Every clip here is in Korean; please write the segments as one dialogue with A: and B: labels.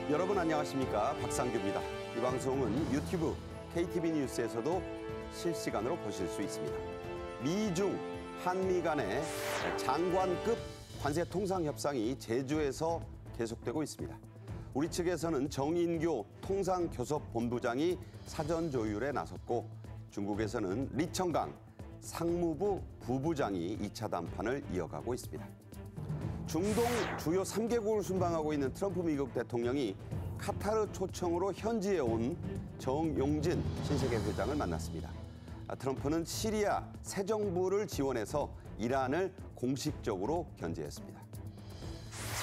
A: 여러분 안녕하십니까? 박상규입니다. 이 방송은 유튜브 KTV 뉴스에서도 실시간으로 보실 수 있습니다. 미중, 한미 간의 장관급 관세 통상 협상이 제주에서 계속되고 있습니다. 우리 측에서는 정인교 통상교섭본부장이 사전 조율에 나섰고 중국에서는 리청강 상무부 부부장이 2차談판을 이어가고 있습니다. 중동 주요 3개국을 순방하고 있는 트럼프 미국 대통령이 카타르 초청으로 현지에 온 정용진 신세계 회장을 만났습니다. 트럼프는 시리아 새 정부를 지원해서 이란을 공식적으로 견제했습니다.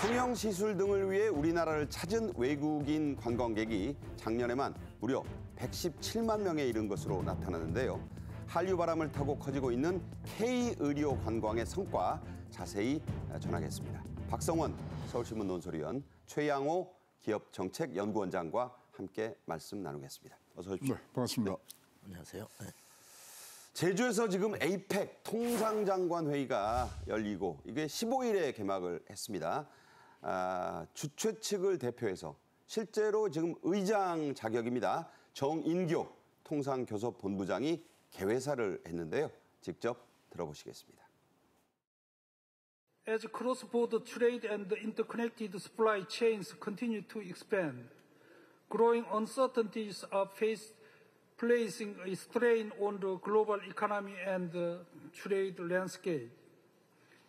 A: 성형시술 등을 위해 우리나라를 찾은 외국인 관광객이 작년에만 무려 117만 명에 이른 것으로 나타났는데요. 한류 바람을 타고 커지고 있는 K의료 관광의 성과 자세히 전하겠습니다. 박성원 서울신문 논설위원, 최양호 기업정책연구원장과 함께 말씀 나누겠습니다. 어서 오십시오.
B: 네, 반갑습니다.
C: 안녕하세요. 네.
A: 제주에서 지금 에이펙 통상장관 회의가 열리고 이게 15일에 개막을 했습니다. 주최 측을 대표해서 실제로 지금 의장 자격입니다. 정인교 통상교섭본부장이 개회사를 했는데요. 직접 들어보시겠습니다.
D: As cross-border trade and interconnected supply chains continue to expand, growing uncertainties are faced, placing a strain on the global economy and the trade landscape.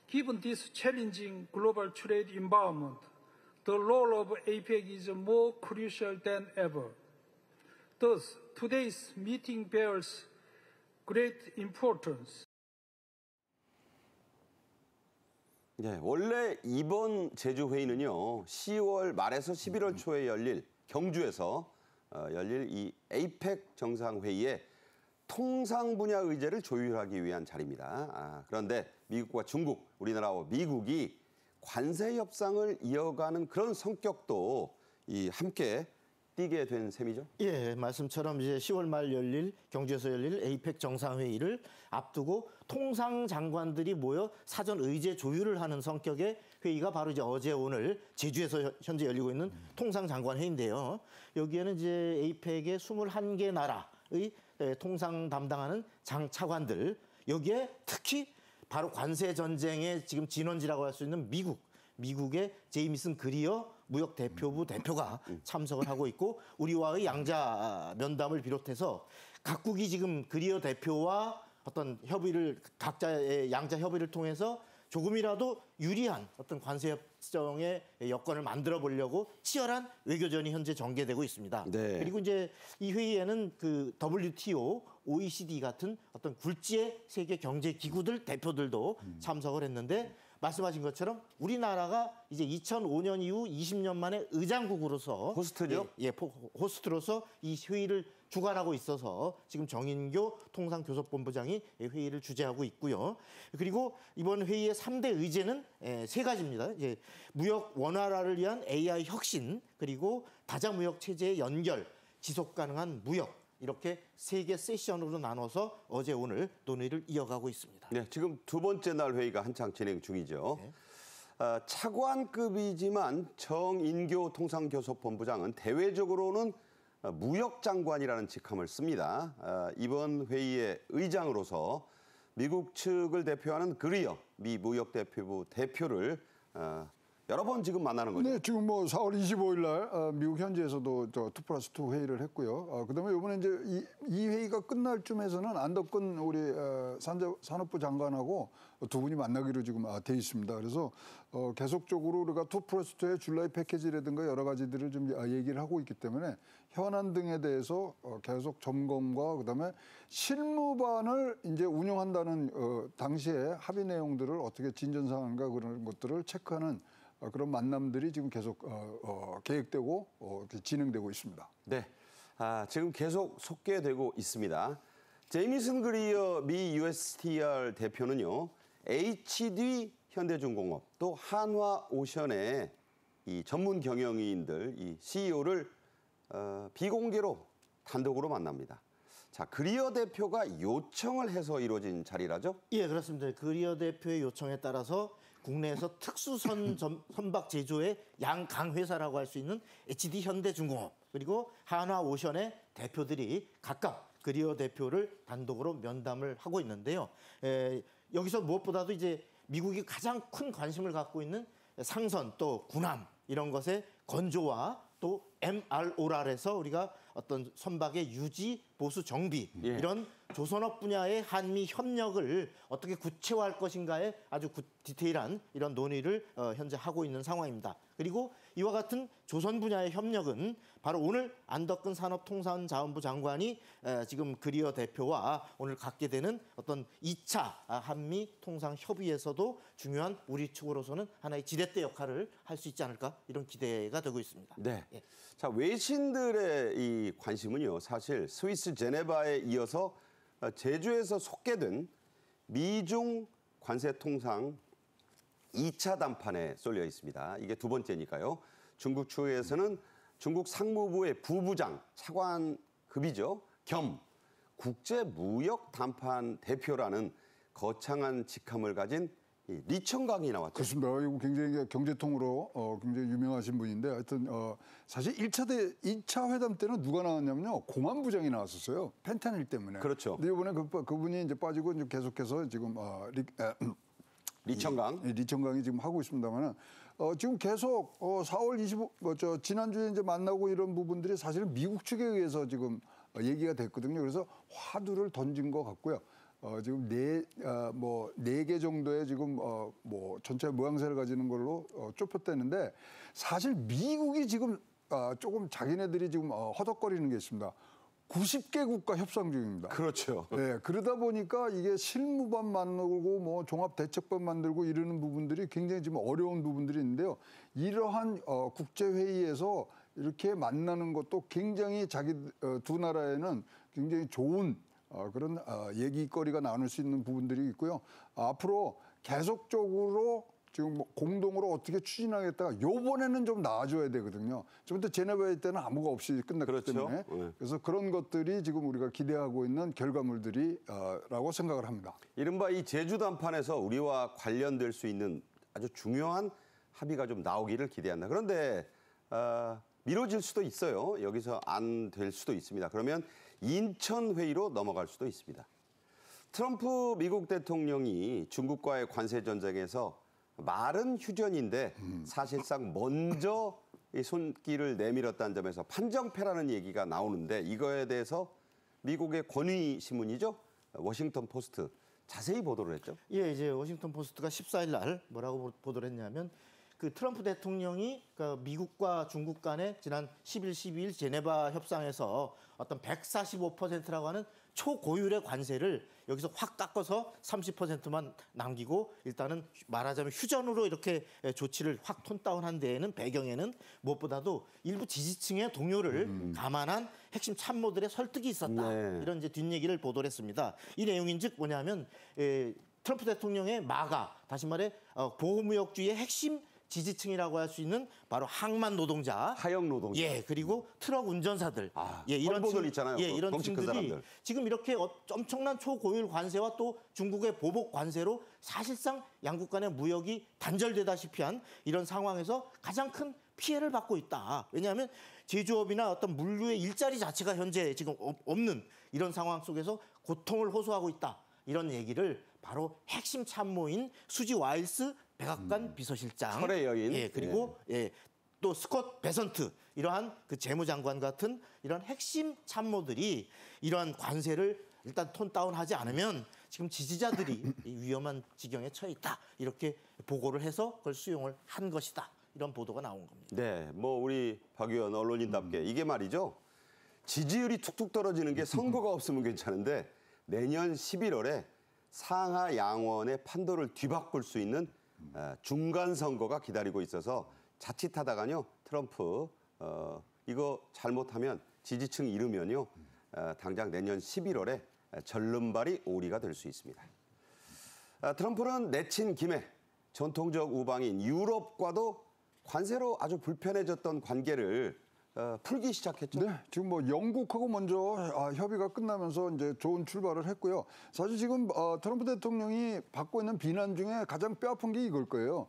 D: Given this challenging global trade environment, the role of APEC is more crucial than ever. Thus, today's meeting bears great importance.
A: 네, 원래 이번 제주회의는요, 10월 말에서 11월 초에 열릴 경주에서 열릴 이 에이펙 정상회의에 통상 분야 의제를 조율하기 위한 자리입니다. 그런데 미국과 중국, 우리나라와 미국이 관세 협상을 이어가는 그런 성격도 함께 띄게 된 셈이죠?
C: 예, 말씀처럼 이제 10월 말 경주에서 열릴 에이펙 정상회의를 앞두고 통상 장관들이 모여 사전 의제 조율을 하는 성격의 회의가 바로 이제 어제 오늘 제주에서 현재 열리고 있는 통상 장관 회의인데요. 여기에는 이제 에이펙의 21개 나라의 통상 담당하는 차관들, 여기에 특히 바로 관세 전쟁의 지금 진원지라고 할 수 있는 미국의 제이미슨 그리어 무역 대표부 대표가 참석을 하고 있고, 우리와의 양자 면담을 비롯해서 각국이 지금 그리어 대표와 어떤 협의를, 각자의 양자 협의를 통해서 조금이라도 유리한 어떤 관세 협정의 여건을 만들어 보려고 치열한 외교전이 현재 전개되고 있습니다.
A: 네.
C: 그리고 이제 이 회의에는 그 WTO, OECD 같은 어떤 굴지의 세계 경제 기구들 대표들도 참석을 했는데, 말씀하신 것처럼 우리나라가 이제 2005년 이후 20년 만에 의장국으로서
A: 호스트죠?
C: 호스트로서 이 회의를 주관하고 있어서 지금 정인교 통상교섭본부장이 회의를 주재하고 있고요. 그리고 이번 회의의 3대 의제는 3가지입니다. 이제 무역 원활화를 위한 AI 혁신, 그리고 다자무역 체제의 연결, 지속 가능한 무역, 이렇게 3개 세션으로 나눠서 어제 오늘 논의를 이어가고 있습니다.
A: 네, 지금 두 번째 날 회의가 한창 진행 중이죠. 네. 차관급이지만 정인교 통상교섭본부장은 대외적으로는 무역장관이라는 직함을 씁니다. 이번 회의의 의장으로서 미국 측을 대표하는 그리어 미 무역대표부 대표를 여러 번 지금 만나는 거죠?
B: 네, 지금 뭐 4월 25일 날 미국 현지에서도 2+2 회의를 했고요. 그다음에 이번에 이제 이 회의가 끝날 쯤에서는 안덕근 우리 산업부 장관하고 두 분이 만나기로 지금 돼 있습니다. 그래서 계속적으로 우리가 2+2의 줄라이 패키지라든가 여러 가지들을 좀 얘기를 하고 있기 때문에 현안 등에 대해서 계속 점검과 그다음에 실무반을 이제 운영한다는 당시에 합의 내용들을 어떻게 진전상황과 그런 것들을 체크하는 그런 만남들이 지금 계속 계획되고 진행되고 있습니다.
A: 네, 지금 계속 속개되고 있습니다. 제이미슨 그리어 미 USTR 대표는요, HD 현대중공업 또 한화오션의 이 전문 경영인들, 이 CEO를 비공개로 단독으로 만납니다. 자, 그리어 대표가 요청을 해서 이루어진 자리라죠?
C: 예, 그렇습니다. 그리어 대표의 요청에 따라서 국내에서 특수선 선박 제조의 양강 회사라고 할 수 있는 HD 현대중공업 그리고 한화오션의 대표들이 각각 그리어 대표를 단독으로 면담을 하고 있는데요. 여기서 무엇보다도 이제 미국이 가장 큰 관심을 갖고 있는 상선 또 군함 이런 것의 건조와 또 MROR에서 우리가 어떤 선박의 유지, 보수, 정비 이런 조선업 분야의 한미 협력을 어떻게 구체화할 것인가에 아주 디테일한 이런 논의를 현재 하고 있는 상황입니다. 그리고 이와 같은 조선 분야의 협력은 바로 오늘 안덕근 산업통상자원부 장관이 지금 그리어 대표와 오늘 갖게 되는 어떤 2차 한미 통상 협의에서도 중요한 우리 측으로서는 하나의 지렛대 역할을 할 수 있지 않을까 이런 기대가 되고 있습니다.
A: 네.
C: 예.
A: 자, 외신들의 이 관심은요, 사실 스위스 제네바에 이어서 제주에서 속개된 미중 관세 통상 2차 담판에 쏠려 있습니다. 이게 두 번째니까요. 중국 측에서는 중국 상무부의 부부장, 차관급이죠. 겸 국제무역 담판 대표라는 거창한 직함을 가진 이 리청강이 나왔죠.
B: 그렇습니다. 이거 굉장히 경제통으로 굉장히 유명하신 분인데 하여튼 사실 2차 회담 때는 누가 나왔냐면요. 공안부장이 나왔었어요. 펜타닐 때문에.
A: 그렇죠.
B: 근데 이번에 그분이 이제 빠지고 이제 계속해서 지금 리청강이 지금 하고 있습니다만은 지금 계속 4월 25 지난주에 이제 만나고 이런 부분들이 사실은 미국 측에 의해서 지금 얘기가 됐거든요. 그래서 화두를 던진 것 같고요. 지금 네 개 정도의 지금 뭐 전체 모양새를 가지는 걸로 좁혔다는데 사실 미국이 지금 조금 자기네들이 지금 허덕거리는 게 있습니다. 90개 국가 협상 중입니다.
A: 그렇죠.
B: 네, 그러다 보니까 이게 실무반 만들고 뭐 종합대책반 만들고 이러는 부분들이 굉장히 지금 어려운 부분들이 있는데요. 이러한 국제회의에서 이렇게 만나는 것도 굉장히 두 나라에는 굉장히 좋은 그런 얘기거리가 나눌 수 있는 부분들이 있고요. 앞으로 계속적으로 지금 공동으로 어떻게 추진하겠다가 요번에는 좀 나아져야 되거든요. 저번에 제네바에 때는 아무가 없이 끝났기
A: 그렇죠.
B: 때문에 그래서 그런 것들이 지금 우리가 기대하고 있는 결과물들이라고 생각을 합니다.
A: 이른바 이 제주 담판에서 우리와 관련될 수 있는 아주 중요한 합의가 좀 나오기를 기대한다. 그런데 미뤄질 수도 있어요. 여기서 안 될 수도 있습니다. 그러면 인천 회의로 넘어갈 수도 있습니다. 트럼프 미국 대통령이 중국과의 관세 전쟁에서 말은 휴전인데 사실상 먼저 이 손길을 내밀었다는 점에서 판정패라는 얘기가 나오는데 이거에 대해서 미국의 권위 신문이죠. 워싱턴 포스트 자세히 보도를 했죠.
C: 예, 이제 워싱턴 포스트가 14일 날 뭐라고 보도를 했냐면 그 트럼프 대통령이 그 미국과 중국 간의 지난 10일, 12일 제네바 협상에서 어떤 145%라고 하는 초고율의 관세를 여기서 확 깎아서 30%만 남기고 일단은 말하자면 휴전으로 이렇게 조치를 확 톤다운한 데에는 배경에는 무엇보다도 일부 지지층의 동요를 감안한 핵심 참모들의 설득이 있었다.
A: 네.
C: 이런 이제 뒷얘기를 보도를 했습니다. 이 내용인즉 뭐냐면 트럼프 대통령의 마가 다시 말해 보호무역주의의 핵심 지지층이라고 할 수 있는 바로 항만 노동자,
A: 하역 노동자,
C: 예 그리고 트럭 운전사들,
A: 이런 층들 있잖아요.
C: 이런
A: 덩치 큰
C: 층들이
A: 사람들.
C: 지금 이렇게 엄청난 초고율 관세와 또 중국의 보복 관세로 사실상 양국 간의 무역이 단절되다시피 한 이런 상황에서 가장 큰 피해를 받고 있다. 왜냐하면 제조업이나 어떤 물류의 일자리 자체가 현재 지금 없는 이런 상황 속에서 고통을 호소하고 있다. 이런 얘기를 바로 핵심 참모인 수지 와일스 백악관 비서실장,
A: 철의 여인,
C: 예 그리고 또 스콧 베선트 이러한 그 재무장관 같은 이런 핵심 참모들이 이러한 관세를 일단 톤 다운하지 않으면 지금 지지자들이 위험한 지경에 처해 있다 이렇게 보고를 해서 그걸 수용을 한 것이다 이런 보도가 나온 겁니다.
A: 네, 뭐 우리 박 의원 언론인답게 이게 말이죠. 지지율이 툭툭 떨어지는 게 선거가 없으면 괜찮은데 내년 11월에 상하 양원의 판도를 뒤바꿀 수 있는 중간 선거가 기다리고 있어서 자칫하다가요 트럼프 이거 잘못하면 지지층 잃으면요 당장 내년 11월에 절름발이 오리가 될 수 있습니다. 트럼프는 내친 김에 전통적 우방인 유럽과도 관세로 아주 불편해졌던 관계를 풀기 시작했죠.
B: 네, 지금 뭐 영국하고 먼저 협의가 끝나면서 이제 좋은 출발을 했고요. 사실 지금 트럼프 대통령이 받고 있는 비난 중에 가장 뼈아픈 게 이걸 거예요.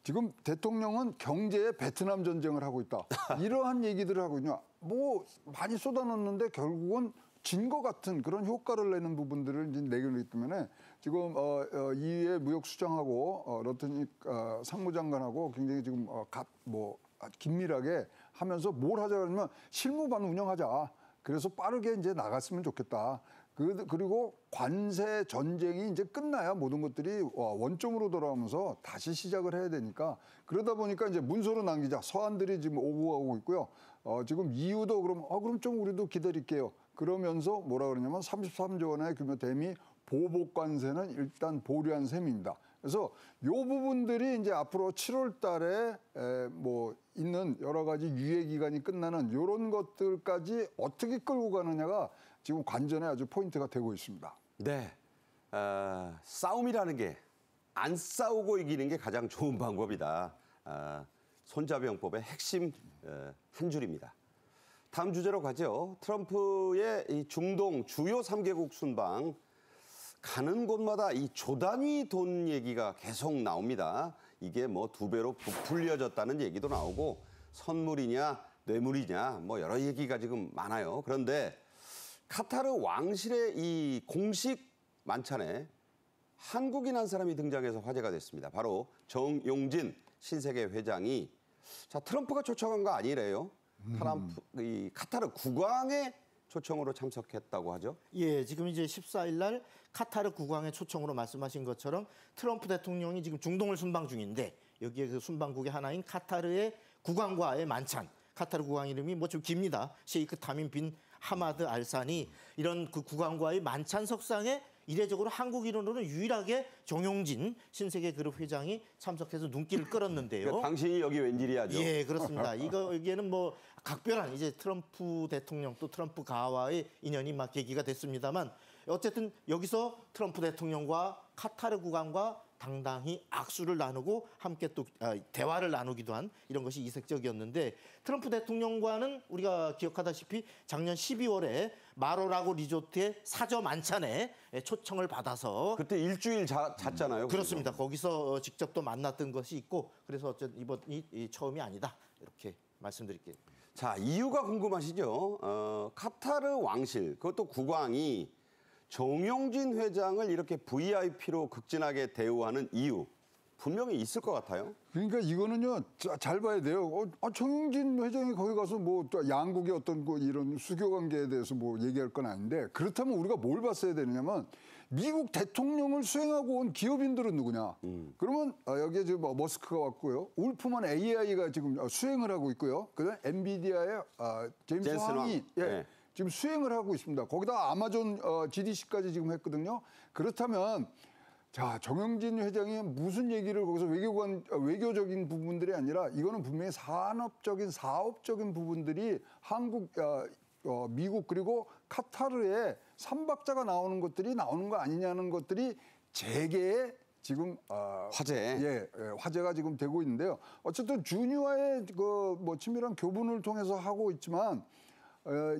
B: 지금 대통령은 경제에 베트남 전쟁을 하고 있다. 이러한 얘기들을 하고 있냐. 뭐 많이 쏟아놓는데 결국은 진 것 같은 그런 효과를 내는 부분들을 이제 내기 때문에 지금 이의 무역수장하고 러트닉 상무장관하고 굉장히 지금 긴밀하게 하면서 뭘 하자 그러면 실무반 운영하자. 그래서 빠르게 이제 나갔으면 좋겠다. 그리고 관세 전쟁이 이제 끝나야 모든 것들이 원점으로 돌아오면서 다시 시작을 해야 되니까 그러다 보니까 이제 문서로 남기자. 서한들이 지금 오고 가고 있고요. 지금 EU도 그럼 좀 우리도 기다릴게요. 그러면서 뭐라 그러냐면 33조 원의 규모 대미 보복 관세는 일단 보류한 셈입니다. 그래서 요 부분들이 이제 앞으로 7월 달에 뭐 있는 여러 가지 유예 기간이 끝나는 요런 것들까지 어떻게 끌고 가느냐가 지금 관전에 아주 포인트가 되고 있습니다.
A: 네. 싸움이라는 게 안 싸우고 이기는 게 가장 좋은 방법이다. 손자병법의 핵심 한 줄입니다. 다음 주제로 가죠. 트럼프의 이 중동 주요 3개국 순방 가는 곳마다 이 조단위 돈 얘기가 계속 나옵니다. 이게 뭐 2배로 부풀려졌다는 얘기도 나오고 선물이냐 뇌물이냐 뭐 여러 얘기가 지금 많아요. 그런데 카타르 왕실의 이 공식 만찬에 한국인 한 사람이 등장해서 화제가 됐습니다. 바로 정용진 신세계 회장이 트럼프가 초청한 거 아니래요. 이 카타르 국왕의 초청으로 참석했다고 하죠.
C: 예, 지금 이제 14일 날 카타르 국왕의 초청으로 말씀하신 것처럼 트럼프 대통령이 지금 중동을 순방 중인데 여기에 그 순방국의 하나인 카타르의 국왕과의 만찬. 카타르 국왕 이름이 뭐 좀 깁니다. 셰이크 타민 빈 하마드 알산이 이런 그 국왕과의 만찬석상에 이례적으로 한국인으로는 유일하게 정용진 신세계 그룹 회장이 참석해서 눈길을 끌었는데요.
A: 그러니까 당신이 여기 웬일이야죠.
C: 예, 그렇습니다. 여기에는 뭐 각별한 이제 트럼프 대통령 또 트럼프 가와의 인연이 막 계기가 됐습니다만 어쨌든 여기서 트럼프 대통령과 카타르 국왕과 당당히 악수를 나누고 함께 또 대화를 나누기도 한 이런 것이 이색적이었는데 트럼프 대통령과는 우리가 기억하다시피 작년 12월에 마로라고 리조트의 사저 만찬에 초청을 받아서
A: 그때 일주일 잤잖아요.
C: 그렇습니다. 거기서 직접 또 만났던 것이 있고 그래서 어쨌든 이번이 처음이 아니다 이렇게 말씀드릴게요.
A: 자, 이유가 궁금하시죠? 카타르 왕실 그것도 국왕이 정용진 회장을 이렇게 VIP로 극진하게 대우하는 이유 분명히 있을 것 같아요.
B: 그러니까 이거는요 잘 봐야 돼요. 정용진 회장이 거기 가서 뭐 또 양국의 어떤 이런 수교 관계에 대해서 뭐 얘기할 건 아닌데 그렇다면 우리가 뭘 봤어야 되느냐면 미국 대통령을 수행하고 온 기업인들은 누구냐? 그러면 여기에 지금 머스크가 왔고요, 울프만 AI가 지금 수행을 하고 있고요, 그다음 엔비디아의 제임스 황이
A: 네.
B: 지금 수행을 하고 있습니다. 거기다 아마존 GDC까지 지금 했거든요. 그렇다면 자, 정용진 회장이 무슨 얘기를 거기서 외교적인 부분들이 아니라 이거는 분명히 산업적인 사업적인 부분들이 한국, 미국 그리고 카타르에 삼박자가 나오는 것들이 나오는 거 아니냐는 것들이 재계의 지금 화제가 지금 되고 있는데요. 어쨌든 주니와의 뭐 친밀한 교분을 통해서 하고 있지만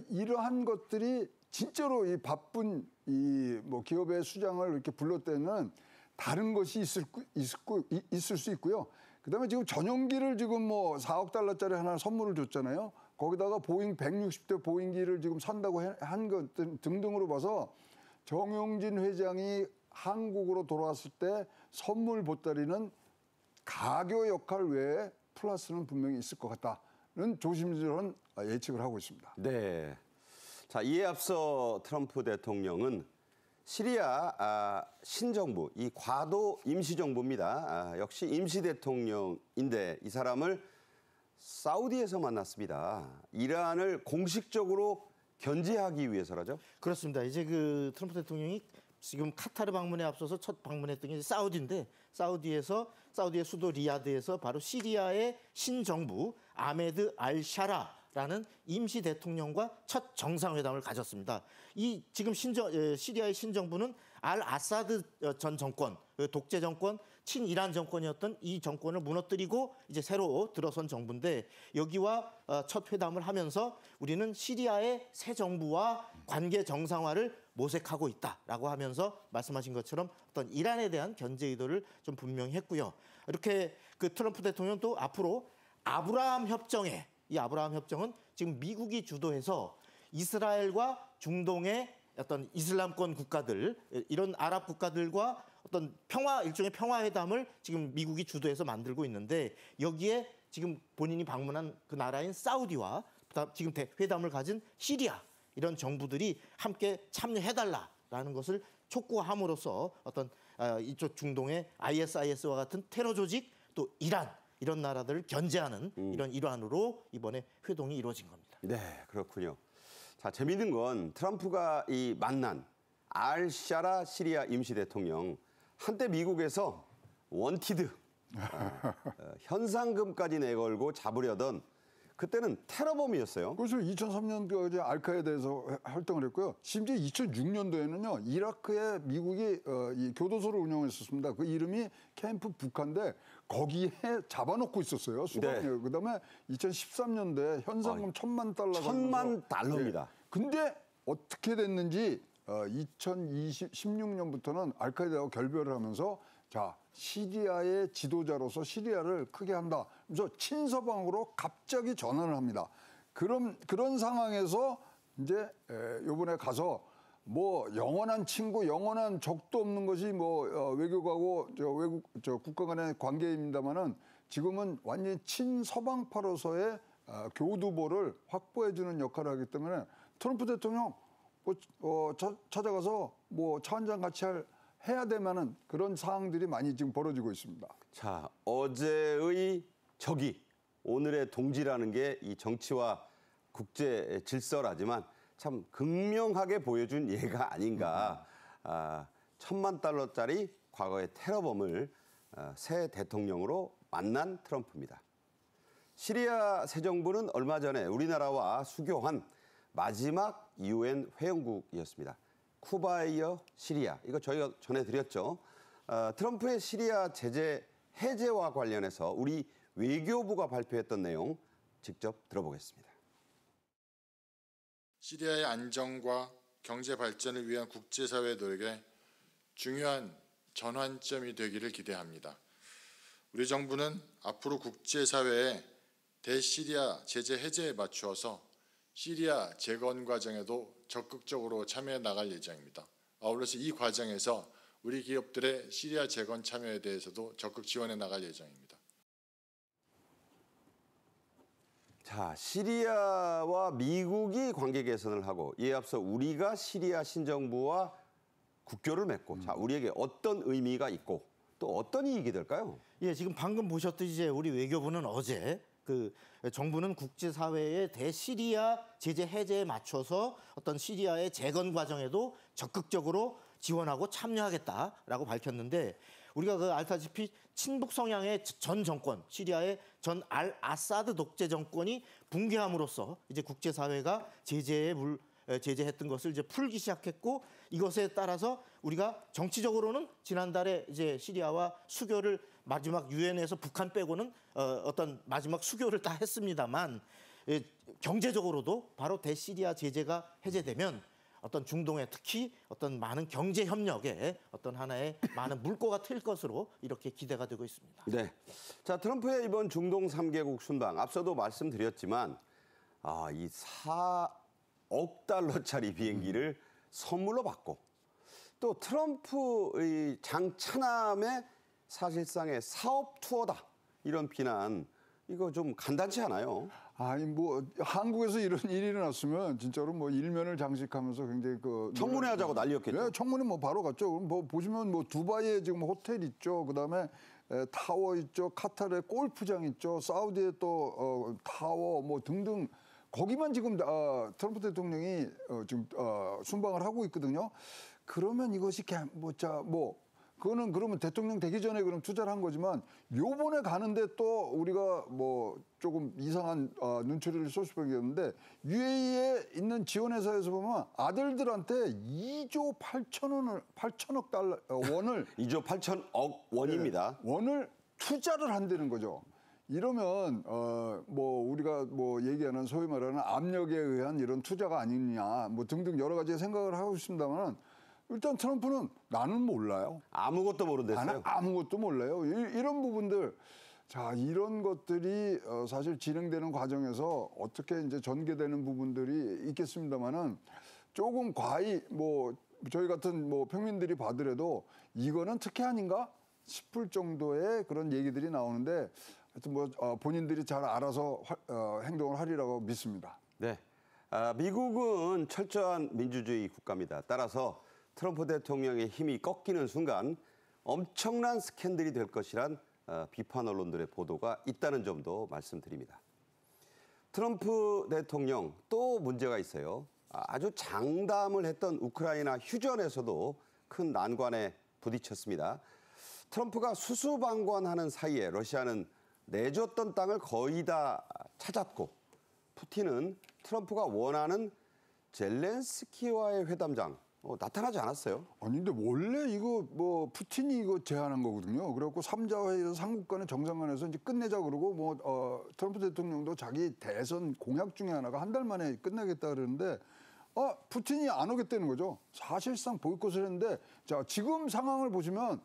B: 이러한 것들이 진짜로 이 바쁜 이 뭐 기업의 수장을 이렇게 불렀다는 다른 것이 있을 수 있고요. 그다음에 지금 전용기를 지금 뭐 4억 달러짜리 하나 선물을 줬잖아요. 거기다가 보잉 160대 보잉기를 지금 산다고 한 것 등등으로 봐서 정용진 회장이 한국으로 돌아왔을 때 선물 보따리는 가교 역할 외에 플러스는 분명히 있을 것 같다는 조심스러운 예측을 하고 있습니다.
A: 네. 자, 이에 앞서 트럼프 대통령은 시리아 신정부, 이 과도 임시정부입니다. 역시 임시대통령인데 이 사람을 사우디에서 만났습니다. 이란을 공식적으로 견제하기 위해서라죠?
C: 그렇습니다. 이제 그 트럼프 대통령이 지금 카타르 방문에 앞서서 첫 방문했던 게 사우디인데 사우디의 수도 리야드에서 바로 시리아의 신정부 아메드 알샤라라는 임시 대통령과 첫 정상회담을 가졌습니다. 이 지금 시리아의 신정부는 알 아사드 전 정권, 독재 정권, 친이란 정권이었던 이 정권을 무너뜨리고 이제 새로 들어선 정부인데 여기와 첫 회담을 하면서 우리는 시리아의 새 정부와 관계 정상화를 모색하고 있다라고 하면서 말씀하신 것처럼 어떤 이란에 대한 견제 의도를 좀 분명히 했고요. 이렇게 그 트럼프 대통령도 앞으로 아브라함 협정에 이 아브라함 협정은 지금 미국이 주도해서 이스라엘과 중동의 어떤 이슬람권 국가들 이런 아랍 국가들과 어떤 일종의 평화회담을 지금 미국이 주도해서 만들고 있는데 여기에 지금 본인이 방문한 그 나라인 사우디와 지금 회담을 가진 시리아 이런 정부들이 함께 참여해달라라는 것을 촉구함으로써 어떤 이쪽 중동의 ISIS와 같은 테러 조직 또 이란 이런 나라들을 견제하는 이런 일환으로 이번에 회동이 이루어진 겁니다.
A: 네, 그렇군요. 자, 재미있는 건 트럼프가 이 만난 알샤라 시리아 임시 대통령 한때 미국에서 원티드 현상금까지 내걸고 잡으려던 그때는 테러범이었어요.
B: 그래서 2003년도에 알카에다에서 활동을 했고요. 심지어 2006년도에는요. 이라크에 미국이 이 교도소를 운영했었습니다. 그 이름이 캠프 북한데 거기에 잡아놓고 있었어요. 수감이에요.
A: 네.
B: 그다음에 2013년도에 현상금 1,000만 달러.
A: 1,000만 달러입니다.
B: 근데 어떻게 됐는지 2016년부터는 알카에다와 결별을 하면서 자 시리아의 지도자로서 시리아를 크게 한다. 그래서 친서방으로 갑자기 전환을 합니다. 그런 상황에서 이제 이번에 가서 뭐 영원한 친구, 영원한 적도 없는 것이 뭐 외교가고 국가 간의 관계입니다만은 지금은 완전히 친서방파로서의 교두보를 확보해주는 역할을 하기 때문에 트럼프 대통령 찾아가서 뭐 차 한잔 같이 해야 되면은 그런 사항들이 많이 지금 벌어지고 있습니다.
A: 자, 어제의 적이 오늘의 동지라는 게 이 정치와 국제 질서라지만 참 극명하게 보여준 예가 아닌가. 1,000만 달러짜리 과거의 테러범을 새 대통령으로 만난 트럼프입니다. 시리아 새 정부는 얼마 전에 우리나라와 수교한 마지막 UN 회원국이었습니다. 쿠바에 이어 시리아, 이거 저희가 전해드렸죠. 트럼프의 시리아 제재 해제와 관련해서 우리 외교부가 발표했던 내용 직접 들어보겠습니다.
E: 시리아의 안정과 경제 발전을 위한 국제사회의 노력에 중요한 전환점이 되기를 기대합니다. 우리 정부는 앞으로 국제사회의 대시리아 제재 해제에 맞추어서 시리아 재건 과정에도 적극적으로 참여해 나갈 예정입니다. 아울러서 이 과정에서 우리 기업들의 시리아 재건 참여에 대해서도 적극 지원해 나갈 예정입니다.
A: 자, 시리아와 미국이 관계 개선을 하고 이에 앞서 우리가 시리아 신정부와 국교를 맺고 자, 우리에게 어떤 의미가 있고 또 어떤 이익이 될까요?
C: 예, 지금 방금 보셨듯이 이제 우리 외교부는 어제 그 정부는 국제사회의 대시리아 제재 해제에 맞춰서 어떤 시리아의 재건 과정에도 적극적으로 지원하고 참여하겠다라고 밝혔는데 우리가 그 알다시피 친북 성향의 전 정권, 시리아의 전 알 아사드 독재 정권이 붕괴함으로써 이제 국제사회가 제재했던 것을 이제 풀기 시작했고 이것에 따라서 우리가 정치적으로는 지난달에 이제 시리아와 수교를 마지막 유엔에서 북한 빼고는 어떤 마지막 수교를 다 했습니다만 경제적으로도 바로 대시리아 제재가 해제되면 어떤 중동에 특히 어떤 많은 경제 협력에 어떤 하나의 많은 물꼬가 틀 것으로 이렇게 기대가 되고 있습니다.
A: 네. 자, 트럼프의 이번 중동 3개국 순방 앞서도 말씀드렸지만 이 4억 달러짜리 비행기를 선물로 받고 또 트럼프의 장차남의 사실상의 사업 투어다 이런 비난 이거 좀 간단치 않아요.
B: 아니 뭐 한국에서 이런 일이 일어났으면 진짜로 뭐 일면을 장식하면서 굉장히 그
A: 청문회 하자고 난리였겠죠.
B: 네, 청문회 뭐 바로 갔죠. 그럼 뭐 보시면 뭐 두바이에 지금 호텔 있죠. 그다음에 타워 있죠. 카타르에 골프장 있죠. 사우디에 또 타워 뭐 등등 거기만 지금 트럼프 대통령이 지금 순방을 하고 있거든요. 그러면 이것이 그거는 그러면 대통령 되기 전에 그럼 투자를 한 거지만 요번에 가는데 또 우리가 뭐 조금 이상한 눈초리를 쏠 수밖에 없는데 UAE에 있는 지원회사에서 보면 아들들한테 2조 8천억 달러 원을
A: 2조 8천억 원입니다.
B: 원을 투자를 한다는 거죠. 이러면 뭐 우리가 뭐 얘기하는 소위 말하는 압력에 의한 이런 투자가 아니냐 뭐 등등 여러 가지 생각을 하고 있습니다만 일단 트럼프는 나는 몰라요.
A: 아무것도 모른댔어요.
B: 나는 아무것도 몰라요. 이런 부분들 자 이런 것들이 사실 진행되는 과정에서 어떻게 이제 전개되는 부분들이 있겠습니다만은 조금 과히 뭐 저희 같은 뭐 평민들이 봐더라도 이거는 특혜 아닌가 싶을 정도의 그런 얘기들이 나오는데 하여튼 뭐 본인들이 잘 알아서 행동을 하리라고 믿습니다.
A: 네, 미국은 철저한 민주주의 국가입니다. 따라서 트럼프 대통령의 힘이 꺾이는 순간 엄청난 스캔들이 될 것이란 비판 언론들의 보도가 있다는 점도 말씀드립니다. 트럼프 대통령 또 문제가 있어요. 아주 장담을 했던 우크라이나 휴전에서도 큰 난관에 부딪혔습니다. 트럼프가 수수방관하는 사이에 러시아는 내줬던 땅을 거의 다 찾았고 푸틴은 트럼프가 원하는 젤렌스키와의 회담장 나타나지 않았어요.
B: 아니 근데 원래 이거 뭐 푸틴이 이거 제안한 거거든요. 그래갖고 3자 회의에서 삼국 간의 정상간에서 이제 끝내자 그러고 뭐 트럼프 대통령도 자기 대선 공약 중에 하나가 한 달 만에 끝내겠다 그러는데 푸틴이 안 오겠다는 거죠. 사실상 보이콧을 했는데 자 지금 상황을 보시면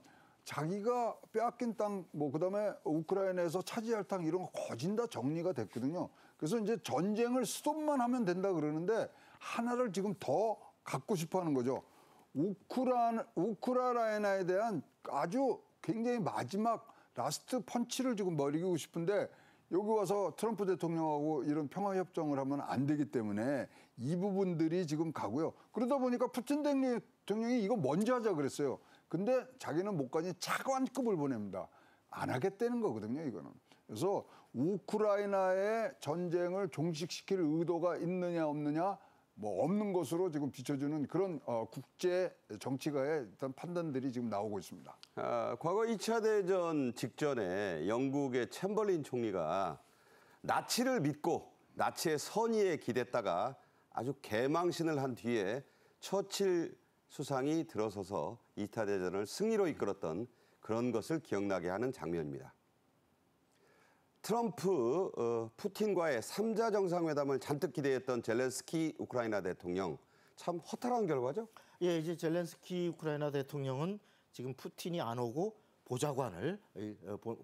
B: 자기가 빼앗긴 땅, 뭐 그다음에 우크라이나에서 차지할 땅 이런 거 거진 다 정리가 됐거든요. 그래서 이제 전쟁을 스톱만 하면 된다 그러는데 하나를 지금 더 갖고 싶어하는 거죠. 우크라이나에 대한 아주 굉장히 마지막 라스트 펀치를 지금 먹이고 싶은데 여기 와서 트럼프 대통령하고 이런 평화 협정을 하면 안 되기 때문에 이 부분들이 지금 가고요. 그러다 보니까 푸틴 대통령이 이거 먼저 하자 그랬어요. 근데 자기는 못 가니 차관급을 보냅니다. 안 하겠다는 거거든요, 이거는. 그래서 우크라이나의 전쟁을 종식시킬 의도가 있느냐 없느냐 뭐 없는 것으로 지금 비춰주는 그런 국제 정치가의 일단 판단들이 지금 나오고 있습니다.
A: 과거 2차 대전 직전에 영국의 챔벌린 총리가 나치를 믿고 나치의 선의에 기댔다가 아주 개망신을 한 뒤에 처칠 수상이 들어서서 2차 대전을 승리로 이끌었던 그런 것을 기억나게 하는 장면입니다. 트럼프, 푸틴과의 3자 정상회담을 잔뜩 기대했던 젤렌스키 우크라이나 대통령 참 허탈한 결과죠?
C: 예, 이제 젤렌스키 우크라이나 대통령은 지금 푸틴이 안 오고 보좌관을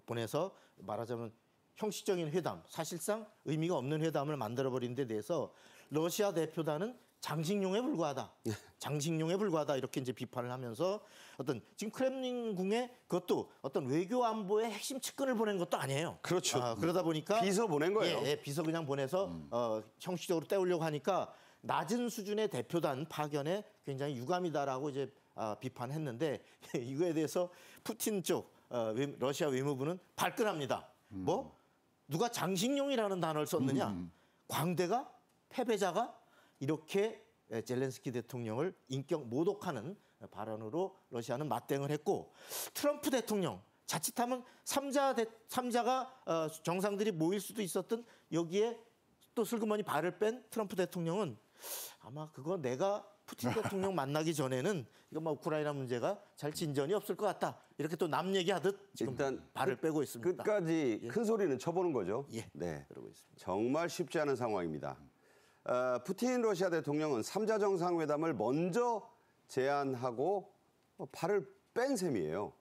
C: 보내서 말하자면 형식적인 회담, 사실상 의미가 없는 회담을 만들어버린 데 대해서 러시아 대표단은 장식용에 불과하다. 장식용에 불과하다. 이렇게 이제 비판을 하면서 어떤 지금 크렘린궁에 그것도 어떤 외교 안보의 핵심 측근을 보낸 것도 아니에요.
A: 그렇죠.
C: 그러다 보니까
A: 비서 보낸 거예요.
C: 예, 비서 그냥 보내서 형식적으로 때우려고 하니까 낮은 수준의 대표단 파견에 굉장히 유감이다라고 이제 비판했는데 이거에 대해서 푸틴 쪽 러시아 외무부는 발끈합니다. 뭐 누가 장식용이라는 단어를 썼느냐? 광대가 패배자가 이렇게 젤렌스키 대통령을 인격 모독하는 발언으로 러시아는 맞대응을 했고 트럼프 대통령 자칫하면 3자가 정상들이 모일 수도 있었던 여기에 또 슬그머니 발을 뺀 트럼프 대통령은 아마 그거 내가 푸틴 대통령 만나기 전에는 이거 뭐 우크라이나 문제가 잘 진전이 없을 것 같다. 이렇게 또 남 얘기하듯 지금
A: 일단
C: 발을 빼고 있습니다.
A: 끝까지 큰 소리는 쳐보는 거죠.
C: 예,
A: 네,
C: 그러고 있습니다.
A: 정말 쉽지 않은 상황입니다. 푸틴 러시아 대통령은 3자 정상회담을 먼저 제안하고 발을 뺀 셈이에요.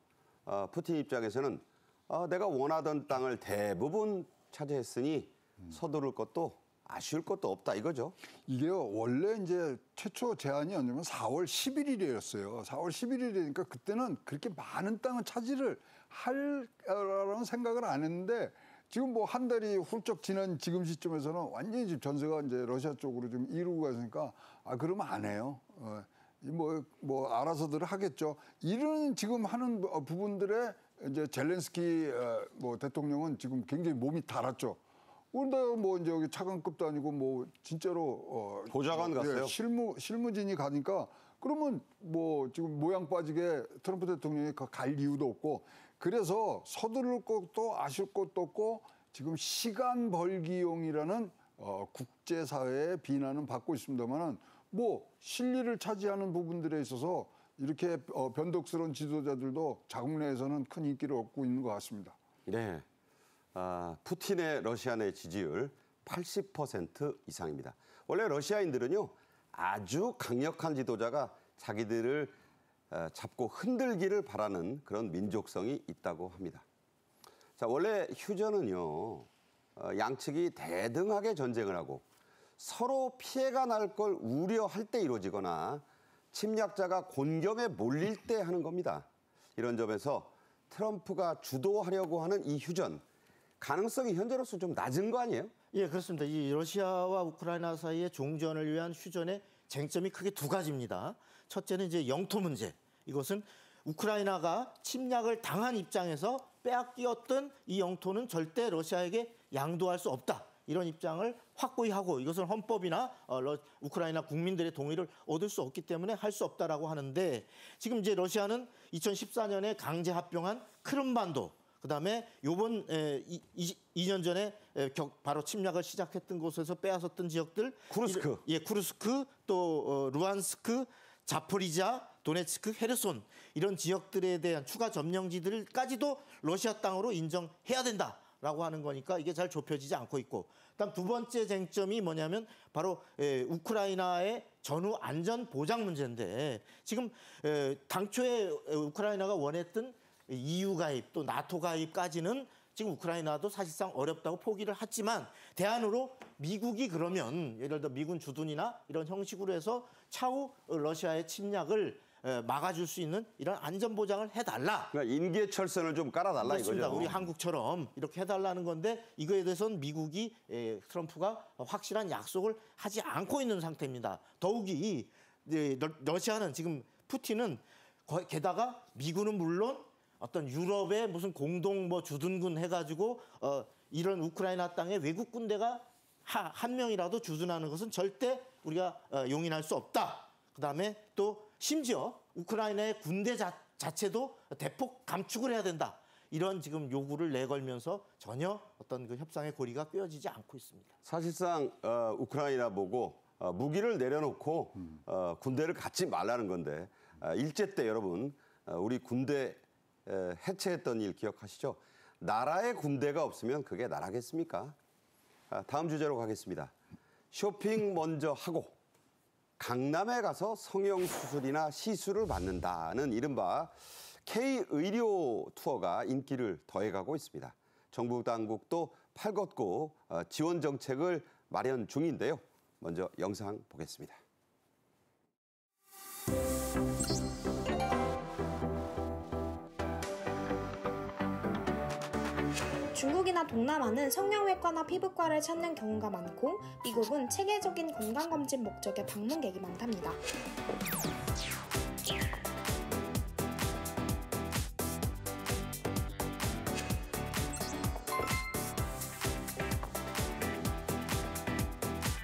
A: 푸틴 입장에서는 내가 원하던 땅을 대부분 차지했으니 서두를 것도 아쉬울 것도 없다 이거죠.
B: 이게요, 원래 이제 최초 제안이 언제면 4월 11일이었어요. 4월 11일이니까 그때는 그렇게 많은 땅을 차지를 할라는 생각을 안 했는데 지금 뭐 한 달이 훌쩍 지난 지금 시점에서는 완전히 지금 전세가 이제 러시아 쪽으로 좀 이루고 가니까 그러면 안 해요. 뭐 알아서들 하겠죠. 이런 지금 하는 부분들에 이제 젤렌스키 뭐 대통령은 지금 굉장히 몸이 달았죠. 그런데 뭐 이제 여기 차관급도 아니고 뭐 진짜로
A: 보좌관 갔어요.
B: 실무진이 가니까 그러면 뭐 지금 모양 빠지게 트럼프 대통령이 갈 이유도 없고 그래서 서두를 것도 아쉬울 것도 없고 지금 시간 벌기용이라는 국제사회의 비난은 받고 있습니다만은 뭐 실리를 차지하는 부분들에 있어서 이렇게 변덕스러운 지도자들도 자국 내에서는 큰 인기를 얻고 있는 것 같습니다.
A: 네, 푸틴의 러시아 내 지지율 80% 이상입니다. 원래 러시아인들은요 아주 강력한 지도자가 자기들을 잡고 흔들기를 바라는 그런 민족성이 있다고 합니다. 자, 원래 휴전은요 양측이 대등하게 전쟁을 하고 서로 피해가 날 걸 우려할 때 이루어지거나 침략자가 곤경에 몰릴 때 하는 겁니다. 이런 점에서 트럼프가 주도하려고 하는 이 휴전 가능성이 현재로서 좀 낮은 거 아니에요?
C: 예, 그렇습니다. 이 러시아와 우크라이나 사이의 종전을 위한 휴전의 쟁점이 크게 두 가지입니다. 첫째는 이제 영토 문제. 이것은 우크라이나가 침략을 당한 입장에서 빼앗겼던 이 영토는 절대 러시아에게 양도할 수 없다. 이런 입장을 확고히 하고 이것은 헌법이나 우크라이나 국민들의 동의를 얻을 수 없기 때문에 할 수 없다라고 하는데 지금 이제 러시아는 2014년에 강제 합병한 크림반도 그다음에 요번 2년 전에 바로 침략을 시작했던 곳에서 빼앗았던 지역들
A: 쿠르스크.
C: 예, 쿠르스크 또 루안스크, 자포리자, 도네츠크, 헤르손 이런 지역들에 대한 추가 점령지들까지도 러시아 땅으로 인정해야 된다라고 하는 거니까 이게 잘 좁혀지지 않고 있고 그다음 두 번째 쟁점이 뭐냐면 바로 우크라이나의 전후 안전 보장 문제인데 지금 당초에 우크라이나가 원했던 EU 가입 또 나토 가입까지는 지금 우크라이나도 사실상 어렵다고 포기를 했지만 대안으로 미국이 그러면 예를 들어 미군 주둔이나 이런 형식으로 해서 차후 러시아의 침략을 막아줄 수 있는 이런 안전 보장을 해달라.
A: 그러니까 인계철선을 좀 깔아달라
C: 그렇습니다.
A: 이거죠.
C: 우리 한국처럼 이렇게 해달라는 건데 이거에 대해서는 미국이 트럼프가 확실한 약속을 하지 않고 있는 상태입니다. 더욱이 러시아는 지금 푸틴은 게다가 미군은 물론 어떤 유럽의 무슨 공동 주둔군 해가지고 이런 우크라이나 땅에 외국 군대가 한 명이라도 주둔하는 것은 절대 우리가 용인할 수 없다. 그다음에 또 심지어 우크라이나의 군대 자체도 대폭 감축을 해야 된다. 이런 지금 요구를 내걸면서 전혀 어떤 그 협상의 고리가 꿰어지지 않고 있습니다.
A: 사실상 우크라이나 보고 무기를 내려놓고 군대를 갖지 말라는 건데 일제 때 여러분 우리 군대 해체했던 일 기억하시죠? 나라의 군대가 없으면 그게 나라겠습니까? 다음 주제로 가겠습니다. 쇼핑 먼저 하고 강남에 가서 성형수술이나 시술을 받는다는 이른바 K-의료 투어가 인기를 더해가고 있습니다. 정부 당국도 팔걷고 지원 정책을 마련 중인데요. 먼저 영상 보겠습니다.
F: 중국이나 동남아는 성형외과나 피부과를 찾는 경우가 많고 미국은 체계적인 건강검진 목적의 방문객이 많답니다.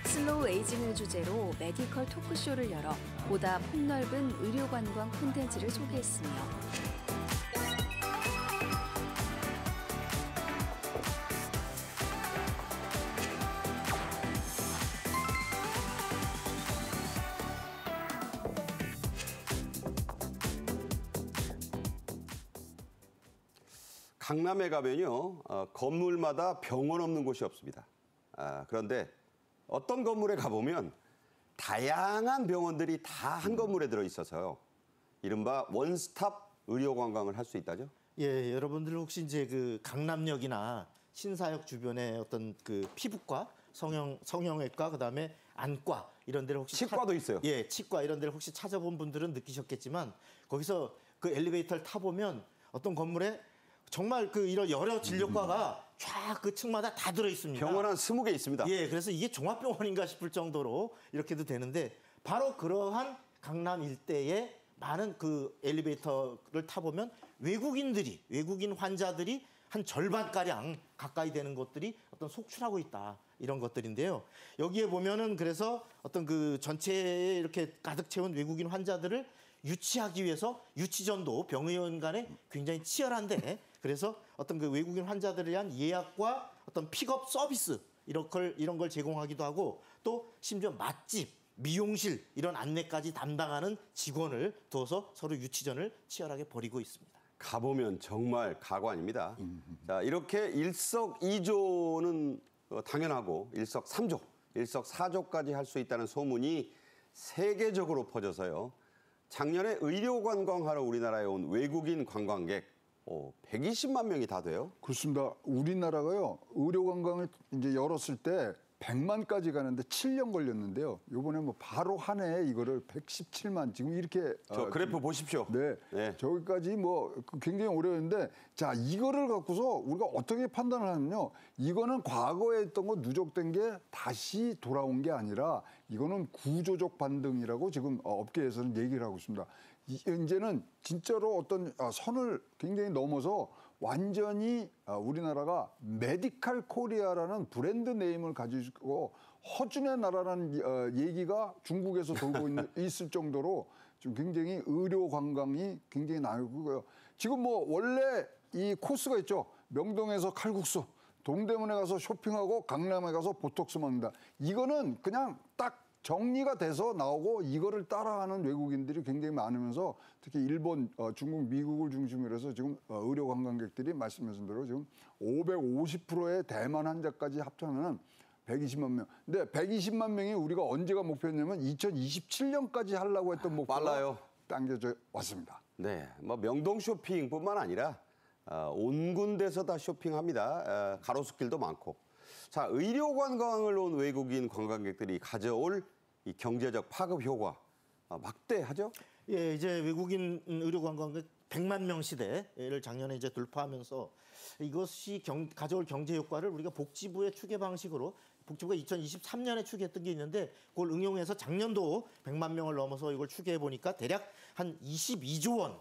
G: 슬로우 에이징을 주제로 메디컬 토크쇼를 열어 보다 폭넓은 의료관광 콘텐츠를 소개했으며
A: 강남에 가면요 건물마다 병원 없는 곳이 없습니다. 그런데 어떤 건물에 가보면 다양한 병원들이 다 한 건물에 들어있어서요. 이른바 원스톱 의료 관광을 할 수 있다죠?
C: 예, 여러분들 혹시 이제 그 강남역이나 신사역 주변에 어떤 그 피부과, 성형외과, 그다음에 안과 이런 데를 혹시
A: 치과도 있어요.
C: 예, 치과 이런 데를 혹시 찾아본 분들은 느끼셨겠지만 거기서 그 엘리베이터를 타보면 어떤 건물에 정말 그 이런 여러 진료과가 쫙 그 층마다 다 들어 있습니다.
A: 병원 한 20개 있습니다.
C: 예, 그래서 이게 종합병원인가 싶을 정도로 이렇게도 되는데 바로 그러한 강남 일대에 많은 그 엘리베이터를 타보면 외국인 환자들이 한 절반가량 가까이 되는 것들이 어떤 속출하고 있다. 이런 것들인데요. 여기에 보면은 그래서 어떤 그 전체에 이렇게 가득 채운 외국인 환자들을 유치하기 위해서 유치전도 병의원 간에 굉장히 치열한데 그래서 어떤 그 외국인 환자들을 위한 예약과 어떤 픽업 서비스 이런 걸 제공하기도 하고 또 심지어 맛집, 미용실 이런 안내까지 담당하는 직원을 둬서 서로 유치전을 치열하게 벌이고 있습니다.
A: 가보면 정말 가관입니다. 자, 이렇게 일석이조는 당연하고 일석삼조, 일석사조까지 할 수 있다는 소문이 세계적으로 퍼져서요. 작년에 의료 관광하러 우리나라에 온 외국인 관광객 120만 명이 다 돼요.
B: 그렇습니다. 우리나라가요 의료 관광을 이제 열었을 때 100만까지 가는데 7년 걸렸는데요. 이번에 뭐 바로 한 해에 이거를 117만 지금 이렇게
A: 저 그래프 보십시오.
B: 네,
A: 네.
B: 저기까지 뭐 굉장히 오래였는데 자 이거를 갖고서 우리가 어떻게 판단을 하냐면요. 이거는 과거에 했던 거 누적된 게 다시 돌아온 게 아니라 이거는 구조적 반등이라고 지금 업계에서는 얘기를 하고 있습니다. 이제는 진짜로 어떤 선을 굉장히 넘어서 완전히 우리나라가 메디칼 코리아라는 브랜드 네임을 가지고 허준의 나라라는 얘기가 중국에서 돌고 있을 정도로 좀 굉장히 의료 관광이 굉장히 나고요. 지금 뭐 원래 이 코스가 있죠. 명동에서 칼국수, 동대문에 가서 쇼핑하고 강남에 가서 보톡스 먹는다. 이거는 그냥 딱 정리가 돼서 나오고 이거를 따라하는 외국인들이 굉장히 많으면서 특히 일본, 중국, 미국을 중심으로 해서 지금 의료 관광객들이 말씀하신 대로 지금 550%의 대만 환자까지 합쳐는 120만 명. 근데 120만 명이 우리가 언제가 목표였냐면 2027년까지 하려고 했던 목표가
A: 빨라요.
B: 당겨져 왔습니다.
A: 네, 뭐 명동 쇼핑뿐만 아니라 온 군데서 다 쇼핑합니다. 가로수길도 많고. 자, 의료 관광을 온 외국인 관광객들이 가져올 이 경제적 파급 효과 막대하죠?
C: 예, 이제 외국인 의료 관광객 100만 명 시대를 작년에 이제 돌파하면서 이것이 가져올 경제 효과를 우리가 복지부의 추계 방식으로 복지부가 2023년에 추계했던 게 있는데 그걸 응용해서 작년도 100만 명을 넘어서 이걸 추계해 보니까 대략 한 22조 원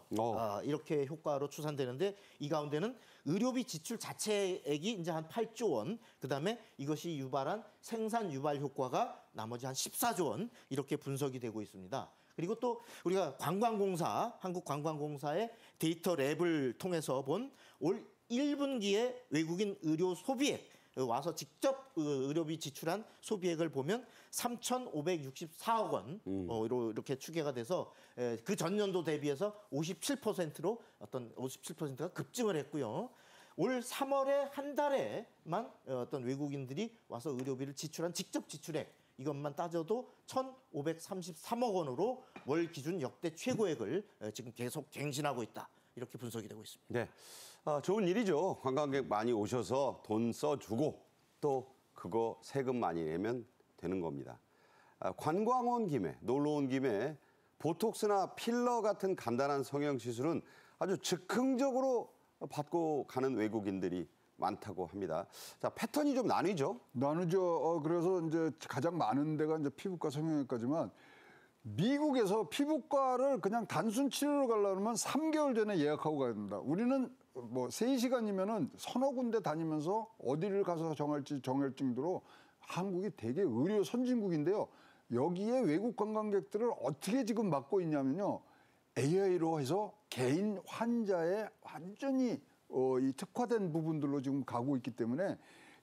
C: 이렇게 효과로 추산되는데 이 가운데는 의료비 지출 자체액이 이제 한 8조 원, 그다음에 이것이 유발한 생산 유발 효과가 나머지 한 14조 원 이렇게 분석이 되고 있습니다. 그리고 또 우리가 한국관광공사의 데이터 랩을 통해서 본 올 1분기에 외국인 의료 소비액 와서 직접 의료비 지출한 소비액을 보면 3,564억 원으로 이렇게 추계가 돼서 그 전년도 대비해서 57%로 어떤 57%가 급증을 했고요. 올 3월에 한 달에만 어떤 외국인들이 와서 의료비를 지출한 직접 지출액 이것만 따져도 1,533억 원으로 월 기준 역대 최고액을 지금 계속 갱신하고 있다. 이렇게 분석이 되고 있습니다.
A: 네, 좋은 일이죠. 관광객 많이 오셔서 돈 써주고 또 그거 세금 많이 내면 되는 겁니다. 관광 온 김에, 놀러 온 김에 보톡스나 필러 같은 간단한 성형 시술은 아주 즉흥적으로 받고 가는 외국인들이 많다고 합니다. 자, 패턴이 좀 나뉘죠?
B: 나누죠. 그래서 이제 가장 많은 데가 이제 피부과 성형외과지만 미국에서 피부과를 그냥 단순 치료로 가려면 3개월 전에 예약하고 가야 됩니다. 우리는 뭐 3시간이면은 서너 군데 다니면서 어디를 가서 정할지 정할 정도로 한국이 되게 의료 선진국인데요. 여기에 외국 관광객들을 어떻게 지금 막고 있냐면요. AI로 해서 개인 환자의 완전히 이 특화된 부분들로 지금 가고 있기 때문에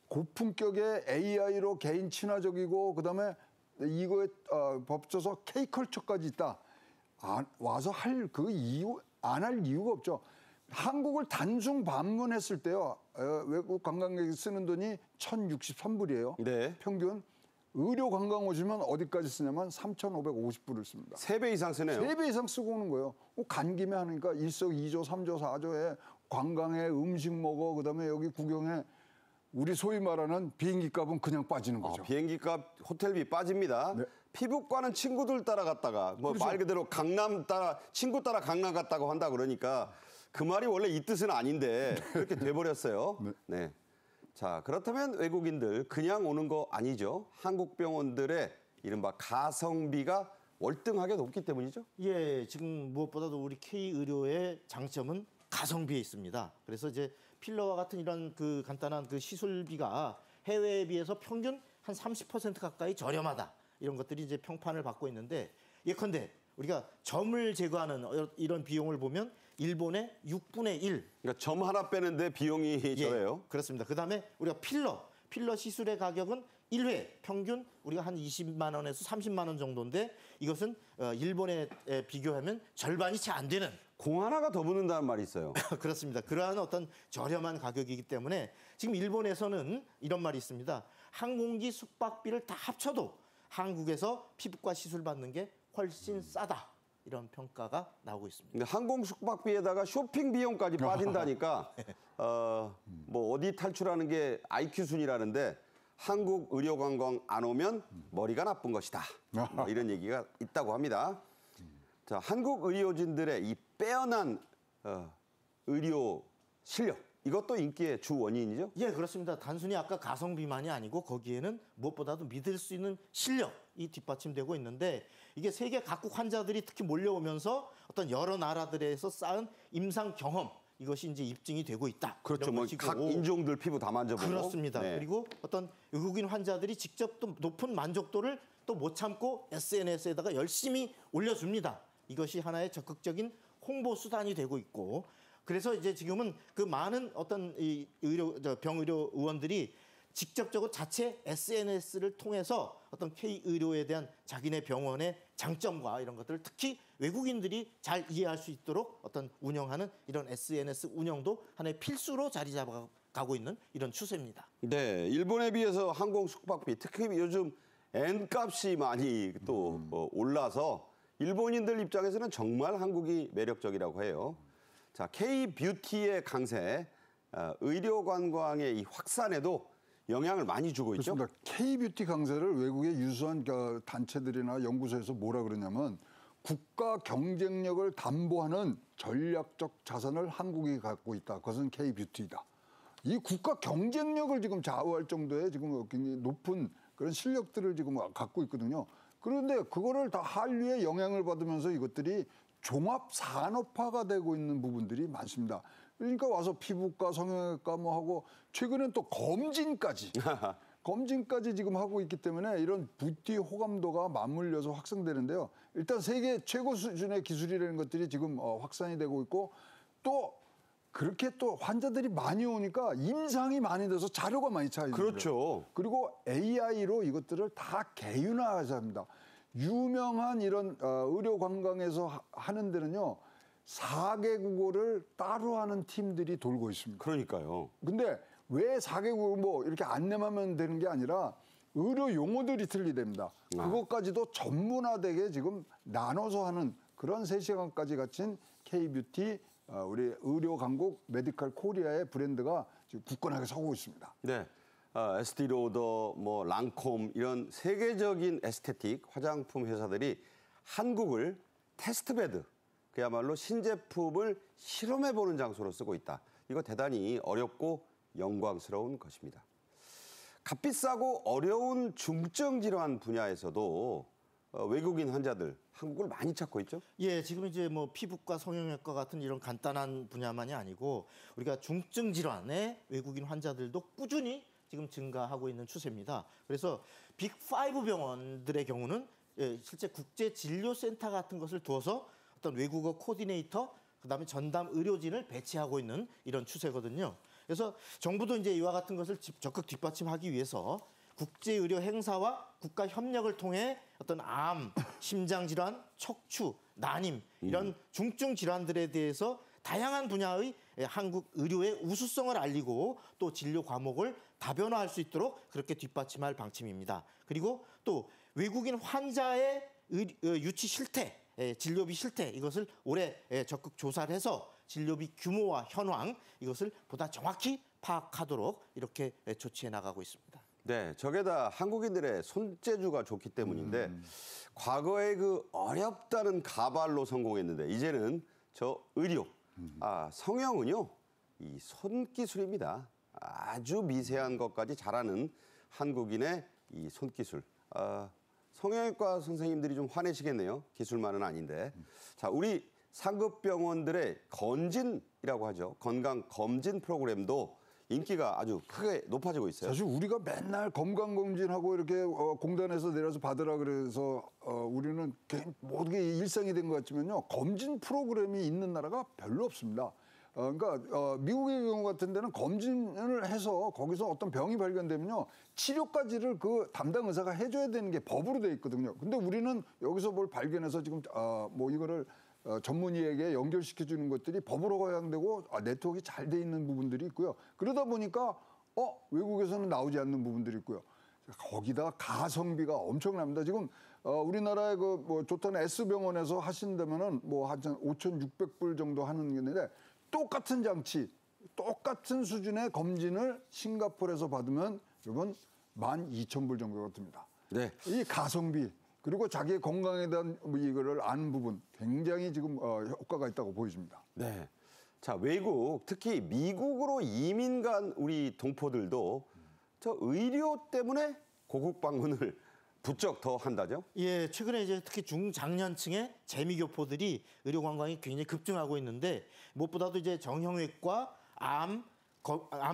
B: 고품격의 AI로 개인 친화적이고 그다음에 이거에 법져서 K컬처까지 있다. 와서 할 그 이유 안 할 이유가 없죠. 한국을 단순 방문했을 때요. 외국 관광객이 쓰는 돈이 1,063불이에요.
A: 네.
B: 평균. 의료 관광 오시면 어디까지 쓰냐면 3,550불을 씁니다.
A: 3배 이상 쓰네요.
B: 3배 이상 쓰고 오는 거예요. 간 김에 하니까 일석이조, 삼조, 사조에 관광에 음식 먹어, 그다음에 여기 구경해. 우리 소위 말하는 비행기 값은 그냥 빠지는 거죠.
A: 비행기 값, 호텔비 빠집니다.
B: 네.
A: 피부과는 친구들 따라갔다가 뭐 말 그대로 강남 따라 친구 따라 강남 갔다고 한다 그러니까 그 말이 원래 이 뜻은 아닌데 그렇게 돼버렸어요. 네. 자, 그렇다면 외국인들 그냥 오는 거 아니죠? 한국 병원들의 이른바 가성비가 월등하게 높기 때문이죠?
C: 예, 지금 무엇보다도 우리 K의료의 장점은 가성비에 있습니다. 그래서 이제 필러와 같은 이런 그 간단한 그 시술비가 해외에 비해서 평균 한 30% 가까이 저렴하다. 이런 것들이 이제 평판을 받고 있는데 예컨대 우리가 점을 제거하는 이런 비용을 보면 일본의 6분의 1.
A: 그러니까 점 하나 빼는데 비용이 저래요.
C: 그렇습니다. 그다음에 우리가 필러 시술의 가격은 1회 평균 우리가 한 20만 원에서 30만 원 정도인데 이것은 일본에 비교하면 절반이 채 안 되는
A: 공 하나가 더 붙는다는 말이 있어요.
C: 그렇습니다. 그러한 어떤 저렴한 가격이기 때문에 지금 일본에서는 이런 말이 있습니다. 항공기 숙박비를 다 합쳐도 한국에서 피부과 시술 받는 게 훨씬 싸다. 이런 평가가 나오고 있습니다.
A: 근데 항공 숙박비에다가 쇼핑 비용까지 빠진다니까 뭐 어디 탈출하는 게 IQ 순위라는데 한국 의료관광 안 오면 머리가 나쁜 것이다. 뭐 이런 얘기가 있다고 합니다. 자, 한국 의료진들의 이 빼어난 의료 실력 이것도 인기의 주 원인이죠?
C: 예, 그렇습니다. 단순히 아까 가성비만이 아니고 거기에는 무엇보다도 믿을 수 있는 실력이 뒷받침되고 있는데 이게 세계 각국 환자들이 특히 몰려오면서 어떤 여러 나라들에서 쌓은 임상 경험 이것이 이제 입증이 되고 있다.
A: 그렇죠. 뭐 각 인종들 피부 다 만져보고.
C: 그렇습니다.
A: 네.
C: 그리고 어떤 외국인 환자들이 직접 또 높은 만족도를 또 못 참고 SNS에다가 열심히 올려줍니다. 이것이 하나의 적극적인 홍보 수단이 되고 있고 그래서 이제 지금은 그 많은 어떤 이 병의료 의원들이 직접적으로 자체 SNS를 통해서 어떤 K의료에 대한 자기네 병원의 장점과 이런 것들을 특히 외국인들이 잘 이해할 수 있도록 어떤 운영하는 이런 SNS 운영도 하나의 필수로 자리 잡아가고 있는 이런 추세입니다.
A: 네, 일본에 비해서 항공 숙박비 특히 요즘 N값이 많이 또 올라서 일본인들 입장에서는 정말 한국이 매력적이라고 해요. 자, K-뷰티의 강세, 의료 관광의 이 확산에도 영향을 많이 주고 있죠.
B: 그렇습니다. K-뷰티 강세를 외국의 유수한 단체들이나 연구소에서 뭐라 그러냐면 국가 경쟁력을 담보하는 전략적 자산을 한국이 갖고 있다. 그것은 K-뷰티다. 이 국가 경쟁력을 지금 좌우할 정도의 지금 굉장히 높은 그런 실력들을 지금 갖고 있거든요. 그런데 그거를 다 한류의 영향을 받으면서 이것들이 종합 산업화가 되고 있는 부분들이 많습니다. 그러니까 와서 피부과, 성형외과 뭐 하고 최근엔 또 검진까지 지금 하고 있기 때문에 이런 뷰티 호감도가 맞물려서 확산되는데요. 일단 세계 최고 수준의 기술이라는 것들이 지금 확산이 되고 있고 또 그렇게 또 환자들이 많이 오니까 임상이 많이 돼서 자료가 많이 차이죠.
A: 그렇죠.
B: 그리고 AI로 이것들을 다 개윤화하자 합니다. 유명한 이런 의료 관광에서 하는 데는요. 4개국어를 따로 하는 팀들이 돌고 있습니다.
A: 그러니까요.
B: 근데 왜 4개국어 뭐 이렇게 안내하면 되는 게 아니라 의료 용어들이 틀리답니다. 그것까지도 전문화되게 지금 나눠서 하는 그런 3시간까지 갖춘 K-뷰티 우리 의료 강국 메디컬 코리아의 브랜드가 지금 굳건하게 서고 있습니다.
A: 네. 에스티로더, 뭐 랑콤 이런 세계적인 에스테틱 화장품 회사들이 한국을 테스트베드, 그야말로 신제품을 실험해보는 장소로 쓰고 있다. 이거 대단히 어렵고 영광스러운 것입니다. 값비싸고 어려운 중증 질환 분야에서도 외국인 환자들 한국을 많이 찾고 있죠?
C: 예, 지금 이제 뭐 피부과, 성형외과 같은 이런 간단한 분야만이 아니고 우리가 중증 질환의 외국인 환자들도 꾸준히 지금 증가하고 있는 추세입니다. 그래서 빅5 병원들의 경우는 실제 국제 진료센터 같은 것을 두어서 어떤 외국어 코디네이터, 그다음에 전담 의료진을 배치하고 있는 이런 추세거든요. 그래서 정부도 이제 이와 같은 것을 적극 뒷받침하기 위해서 국제 의료 행사와 국가 협력을 통해 어떤 암, 심장 질환, 척추, 난임 이런 중증 질환들에 대해서 다양한 분야의 한국 의료의 우수성을 알리고 또 진료 과목을 다변화할 수 있도록 그렇게 뒷받침할 방침입니다. 그리고 또 외국인 환자의 유치 실태, 진료비 실태 이것을 올해 적극 조사를 해서 진료비 규모와 현황 이것을 보다 정확히 파악하도록 이렇게 조치해 나가고 있습니다.
A: 네, 저게다 한국인들의 손재주가 좋기 때문인데 과거에 그 어렵다는 가발로 성공했는데 이제는 저 의료, 성형은요 이 손기술입니다. 아주 미세한 것까지 잘하는 한국인의 이 손기술. 성형외과 선생님들이 좀 화내시겠네요. 기술만은 아닌데. 자, 우리 상급 병원들의 건진이라고 하죠. 건강 검진 프로그램도 인기가 아주 크게 높아지고 있어요.
B: 사실 우리가 맨날 건강검진하고 이렇게 공단에서 내려서 받으라 그래서 우리는 모든 게 일상이 된 것 같지만요. 검진 프로그램이 있는 나라가 별로 없습니다. 그러니까 미국의 경우 같은 데는 검진을 해서 거기서 어떤 병이 발견되면요. 치료까지를 그 담당 의사가 해줘야 되는 게 법으로 돼 있거든요. 근데 우리는 여기서 뭘 발견해서 지금 뭐 이거를 전문의에게 연결시켜 주는 것들이 법으로 허용되고 네트워크가 잘 돼 있는 부분들이 있고요. 그러다 보니까 외국에서는 나오지 않는 부분들이 있고요. 거기다 가성비가 엄청납니다. 지금 우리나라의 그 뭐 좋다는 S병원에서 하신다면은 뭐 한 5,600불 정도 하는 게 있는데 똑같은 장치, 똑같은 수준의 검진을 싱가포르에서 받으면 여러분 12,000불 정도가 듭니다.
A: 네.
B: 이 가성비 그리고 자기의 건강에 대한 이거를 아는 부분 굉장히 지금 효과가 있다고 보여집니다.
A: 네. 자, 외국 특히 미국으로 이민 간 우리 동포들도 저 의료 때문에 고국 방문을 부쩍 더 한다죠?
C: 예, 최근에 이제 특히 중장년층의 재미교포들이 의료 관광이 굉장히 급증하고 있는데 무엇보다도 이제 정형외과, 암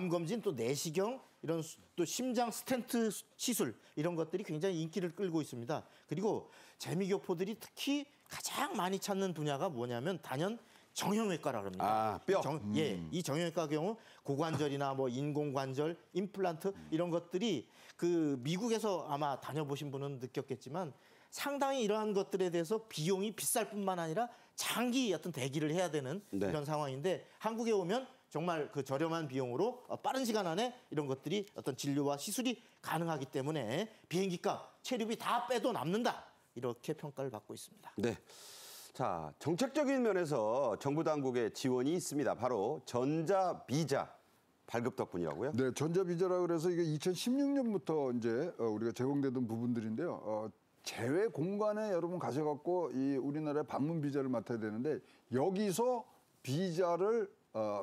C: 검진, 또 내시경 이런 또 심장 스텐트 시술 이런 것들이 굉장히 인기를 끌고 있습니다. 그리고 재미교포들이 특히 가장 많이 찾는 분야가 뭐냐면 단연 정형외과라고 합니다.
A: 뼈.
C: 이 정형외과 경우 고관절이나 뭐 인공관절, 임플란트 이런 것들이 그 미국에서 아마 다녀보신 분은 느꼈겠지만 상당히 이러한 것들에 대해서 비용이 비쌀 뿐만 아니라 장기 어떤 대기를 해야 되는
A: 네.
C: 이런 상황인데 한국에 오면 정말 그 저렴한 비용으로 빠른 시간 안에 이런 것들이 어떤 진료와 시술이 가능하기 때문에 비행기값, 체류비 다 빼도 남는다. 이렇게 평가를 받고 있습니다.
A: 네. 자, 정책적인 면에서 정부 당국의 지원이 있습니다. 바로 전자비자 발급 덕분이라고요?
B: 네, 전자비자라 그래서 이게 2016년부터 이제 우리가 제공되던 부분들인데요. 제외 공간에 여러분 가셔갖고 이 우리나라의 방문 비자를 맡아야 되는데 여기서 비자를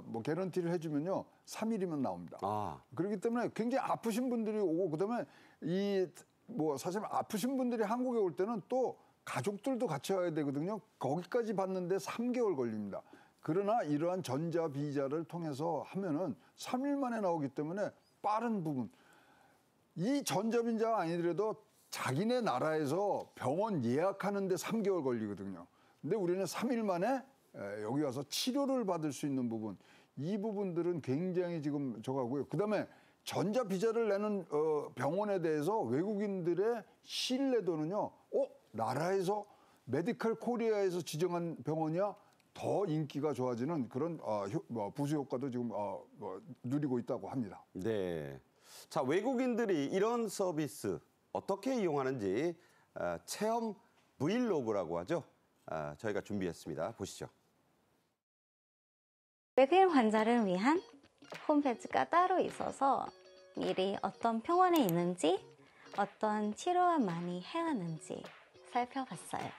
B: 뭐 개런티를 해주면요 3일이면 나옵니다. 그렇기 때문에 굉장히 아프신 분들이 오고 그다음에 이 뭐 사실 아프신 분들이 한국에 올 때는 또 가족들도 같이 와야 되거든요. 거기까지 받는데 3개월 걸립니다. 그러나 이러한 전자 비자를 통해서 하면은 3일 만에 나오기 때문에 빠른 부분. 이 전자 비자가 아니더라도 자기네 나라에서 병원 예약하는데 3개월 걸리거든요. 근데 우리는 3일 만에 여기 와서 치료를 받을 수 있는 부분. 이 부분들은 굉장히 지금 저거고요. 그다음에 전자 비자를 내는 병원에 대해서 외국인들의 신뢰도는요. 나라에서 메디컬 코리아에서 지정한 병원이야 더 인기가 좋아지는 그런 부수 효과도 지금 누리고 있다고 합니다.
A: 네. 자, 외국인들이 이런 서비스 어떻게 이용하는지 체험 브이로그라고 하죠. 저희가 준비했습니다. 보시죠.
H: 외국인 환자를 위한 홈페이지가 따로 있어서 미리 어떤 병원에 있는지 어떤 치료를 많이 해야 하는지 살펴봤어요.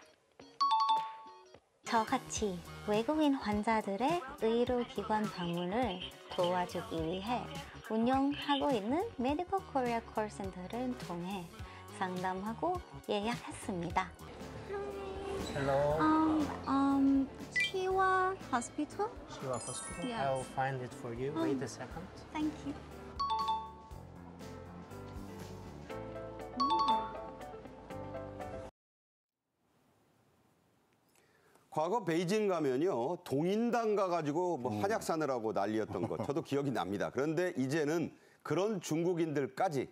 H: 저같이 외국인 환자들의 의료기관 방문을 도와주기 위해 운영하고 있는 메디컬 코리아 콜센터를 통해 상담하고 예약했습니다.
I: Hello.
H: Shiwa Hospital?
I: Shiva Hospital.
H: Yes.
I: I'll find it for you. Wait a second.
H: Thank you.
A: 과거 베이징 가면요 동인당 가가지고 뭐 한약 사느라고 난리였던 것 저도 기억이 납니다. 그런데 이제는 그런 중국인들까지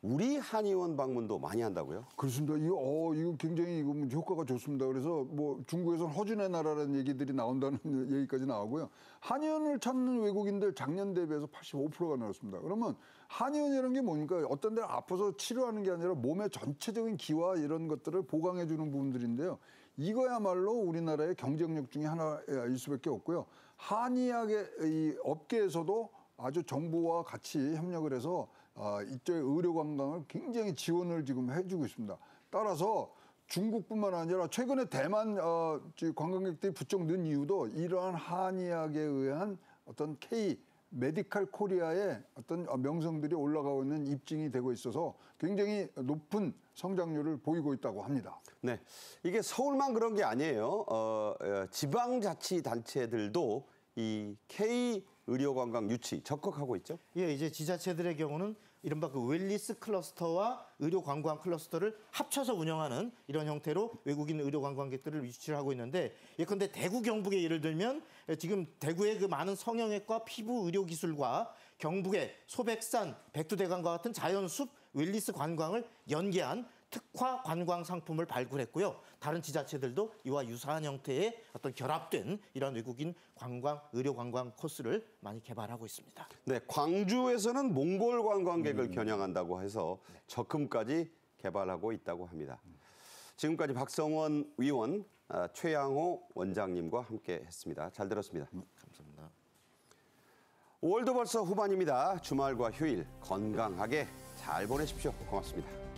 A: 우리 한의원 방문도 많이 한다고요?
B: 그렇습니다. 이거 굉장히 효과가 좋습니다. 그래서 뭐 중국에서는 허준의 나라라는 얘기들이 나온다는 얘기까지 나오고요. 한의원을 찾는 외국인들 작년 대비해서 85%가 늘었습니다. 그러면 한의원이라는 게 뭡니까? 어떤 데를 아파서 치료하는 게 아니라 몸의 전체적인 기와 이런 것들을 보강해 주는 부분들인데요. 이거야말로 우리나라의 경쟁력 중에 하나일 수밖에 없고요. 한의학의 이 업계에서도 아주 정부와 같이 협력을 해서 이쪽의 의료 관광을 굉장히 지원을 지금 해주고 있습니다. 따라서 중국뿐만 아니라 최근에 대만 관광객들이 부쩍 는 이유도 이러한 한의학에 의한 어떤 K 메디칼 코리아의 어떤 명성들이 올라가고 있는 입증이 되고 있어서 굉장히 높은 성장률을 보이고 있다고 합니다.
A: 네, 이게 서울만 그런 게 아니에요. 지방자치단체들도 이 K 의료관광 유치 적극하고 있죠.
C: 예, 이제 지자체들의 경우는 이른바 그 웰니스 클러스터와 의료관광 클러스터를 합쳐서 운영하는 이런 형태로 외국인 의료관광객들을 유치를 하고 있는데, 예컨대 대구 경북의 예를 들면 지금 대구의 그 많은 성형외과 피부 의료 기술과 경북의 소백산, 백두대간과 같은 자연숲 웰니스 관광을 연계한 특화 관광 상품을 발굴했고요. 다른 지자체들도 이와 유사한 형태의 어떤 결합된 이런 외국인 관광, 의료 관광 코스를 많이 개발하고 있습니다.
A: 네, 광주에서는 몽골 관광객을 겨냥한다고 해서 적금까지 개발하고 있다고 합니다. 지금까지 박성원 위원, 최양호 원장님과 함께했습니다. 잘 들었습니다.
C: 감사합니다.
A: 5월도 벌써 후반입니다. 주말과 휴일 건강하게 잘 보내십시오. 고맙습니다.